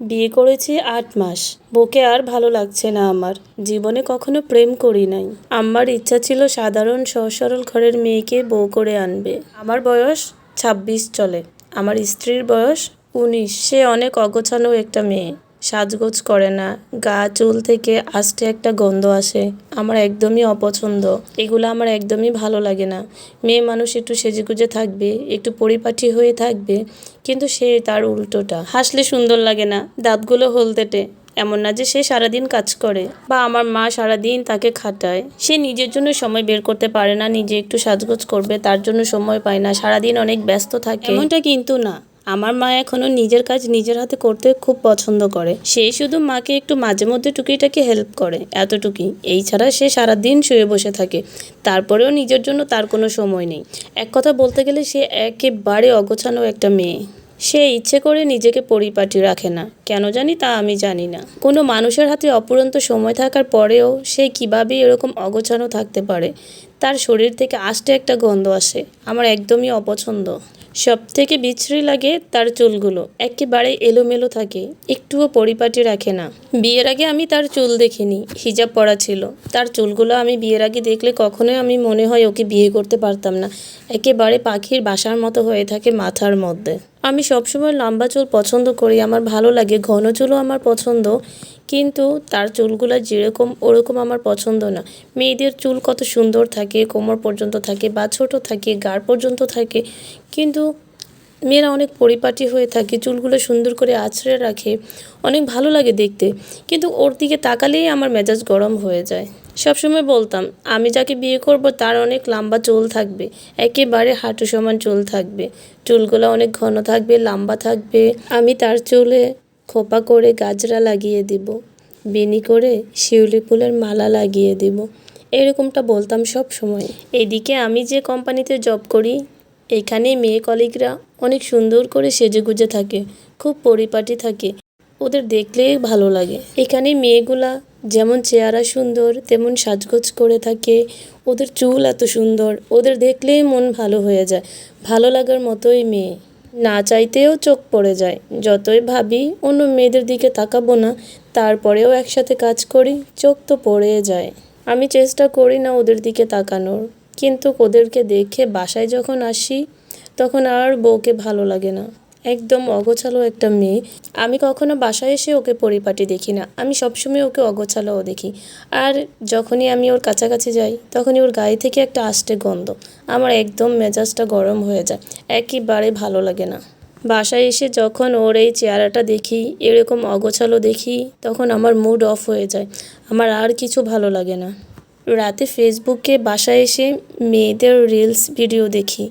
বিয়ে করেছি ৮ মাস। বউকে আর ভালো লাগছে না আমার। জীবনে কখনো প্রেম করি নাই। আমার ইচ্ছা ছিল সাধারণ সহজ সরল ঘরের মেয়েকে বউ করে আনবে। আমার বয়স ২৬ চলে। আমার স্ত্রীর বয়স ১৯। সে অনেক অগোছালো একটা মেয়ে। সাজগোজ করে না, গা চুল থেকে আস্তে একটা গন্ধ আসে। আমার একদমই অপছন্দ। এগুলো আমার একদমই ভালো লাগে না। মেয়ে মানুষ একটু সেজেগুজে থাকবে, একটু পরিপাটি হয়ে থাকবে, কিন্তু সে তার উল্টোটা। হাসলে সুন্দর লাগে না, দাঁতগুলো হলদেটে। এমন না যে সে সারাদিন কাজ করে বা আমার মা সারাদিন তাকে খাটায়। সে নিজের জন্য সময় বের করতে পারে না, নিজে একটু সাজগোজ করবে তার জন্য সময় পায় না, সারাদিন অনেক ব্যস্ত থাকে। এমনটা কিন্তু না, আমার মা এখনো নিজের কাজ নিজের হাতে করতে খুব পছন্দ করে। সে শুধু মাকে একটু মাঝে মধ্যে টুকিটাকি হেল্প করে, এতটুকুই। এই ছাড়া সে সারাদিন শুয়ে বসে থাকে। তারপরেও নিজের জন্য তার কোনো সময় নেই। এক কথা বলতে গেলে সে একেবারে অগোছালো একটা মেয়ে। সে ইচ্ছে করে নিজেকে পরিপাটি রাখে না, কেন জানি তা আমি জানি না। কোনো মানুষের হাতে অপুরন্ত সময় থাকার পরেও সে কীভাবে এরকম অগোছালো থাকতে পারে। তার শরীর থেকে আস্তে একটা গন্ধ আসে, আমার একদমই অপছন্দ। সব থেকে বিশ্রী লাগে তার চুলগুলো, একেবারে এলোমেলো থাকে, একটুও পরিপাটি রাখে না। বিয়ের আগে আমি তার চুল দেখিনি, হিজাব পরা ছিল। তার চুলগুলো আমি বিয়ের আগে দেখলে কখনোই আমি মনে হয় ওকে বিয়ে করতে পারতাম না। একেবারে পাখির বাসার মতো হয়ে থাকে মাথার মধ্যে। আমি সবসময় লম্বা চুল পছন্দ করি, আমার ভালো লাগে, ঘন চুলও আমার পছন্দ, কিন্তু তার চুলগুলো যেরকম ওরকম আমার পছন্দ না। মেয়েদের চুল কত সুন্দর থাকে, কোমর পর্যন্ত থাকে বা ছোটো থাকে, গাড় পর্যন্ত থাকে, কিন্তু মেয়েরা অনেক পরিপাটি হয়ে থাকে, চুলগুলো সুন্দর করে আঁচড়ে রাখে, অনেক ভালো লাগে দেখতে। কিন্তু ওর দিকে তাকালেই আমার মেজাজ গরম হয়ে যায়। সবসময় বলতাম আমি যাকে বিয়ে করব তার অনেক লম্বা চুল থাকবে, একেবারে হাঁটু সমান চুল থাকবে, চুলগুলো অনেক ঘন থাকবে, লম্বা থাকবে। আমি তার চুলে খোপা করে গাজরা লাগিয়ে দিব, বেনি করে শিউলি ফুলের মালা লাগিয়ে দিব, এরকমটা বলতাম সব সময়। এদিকে আমি যে কোম্পানিতে জব করি, এখানে মেয়ে কলিগরা অনেক সুন্দর করে সেজেগুজে থাকে, খুব পরিপাটি থাকে, ওদের দেখলেই ভালো লাগে। এখানে মেয়েগুলা যেমন চেহারা সুন্দর তেমন সাজগোজ করে থাকে, ওদের চুল এত সুন্দর, ওদের দেখলেই মন ভালো হয়ে যায়, ভালো লাগার মতোই মেয়ে। না চাইতেও চোখ পড়ে যায়। যতই ভাবি অন্য মেয়েদের দিকে তাকাবো না, তারপরেও একসাথে কাজ করি, চোখ তো পড়ে যায়। আমি চেষ্টা করি না ওদের দিকে তাকানোর, কিন্তু ওদেরকে দেখে বাসায় যখন আসি তখন আর বউকে ভালো লাগে না। একদম অগোছালো একটা মেয়ে। আমি কখনো বাসায় এসে ওকে পরিপাটি দেখি না, আমি সবসময় ওকে অগোছালোও দেখি। আর যখনই আমি ওর কাছাকাছি যাই তখনই ওর গায়ে থেকে একটা আস্তে গন্ধ, আমার একদম মেজাজটা গরম হয়ে যায়, একেবারে ভালো লাগে না। বাসায় এসে যখন ওর এই চেহারাটা দেখি, এরকম অগোছালো দেখি, তখন আমার মুড অফ হয়ে যায়, আমার আর কিছু ভালো লাগে না। রাতে ফেসবুকে বাসায় এসে মেয়েদের রিলস ভিডিও দেখি।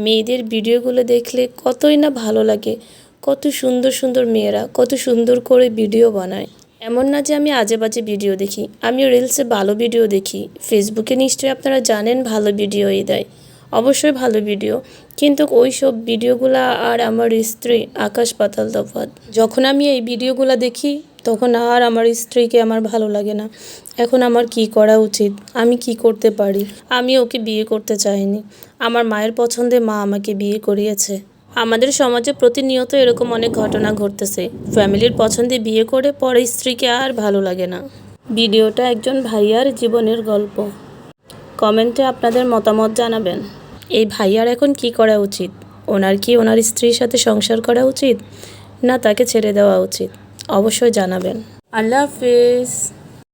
মেয়েদের ভিডিওগুলো দেখলে কতই না ভালো লাগে, কত সুন্দর সুন্দর মেয়েরা কত সুন্দর করে ভিডিও বানায়। এমন না যে আমি আজে বাজে ভিডিও দেখি, আমি রিলসে ভালো ভিডিও দেখি। ফেসবুকে নিশ্চয়ই আপনারা জানেন ভালো ভিডিওই দেয়, অবশ্যই ভালো ভিডিও, কিন্তু ওই সব ভিডিওগুলা আর আমার স্ত্রী আকাশ পাতাল তফাৎ। যখন আমি এই ভিডিওগুলো দেখি তখন আর আমার স্ত্রীকে আমার ভালো লাগে না। এখন আমার কি করা উচিত, আমি কি করতে পারি? আমি ওকে বিয়ে করতে চাইনি, আমার মায়ের পছন্দে মা আমাকে বিয়ে করিয়েছে। আমাদের সমাজে প্রতিনিয়ত এরকম অনেক ঘটনা ঘটতেছে, ফ্যামিলির পছন্দে বিয়ে করে পরে স্ত্রীকে আর ভালো লাগে না। ভিডিওটা একজন ভাইয়ার জীবনের গল্প। কমেন্টে আপনাদের মতামত জানাবেন। এই ভাইয়ার এখন কি করা উচিত? ওনার কি ওনার স্ত্রীর সাথে সংসার করা উচিত, না তাকে ছেড়ে দেওয়া উচিত? অবশ্যই জানাবেন। আল্লাহ হাফেজ।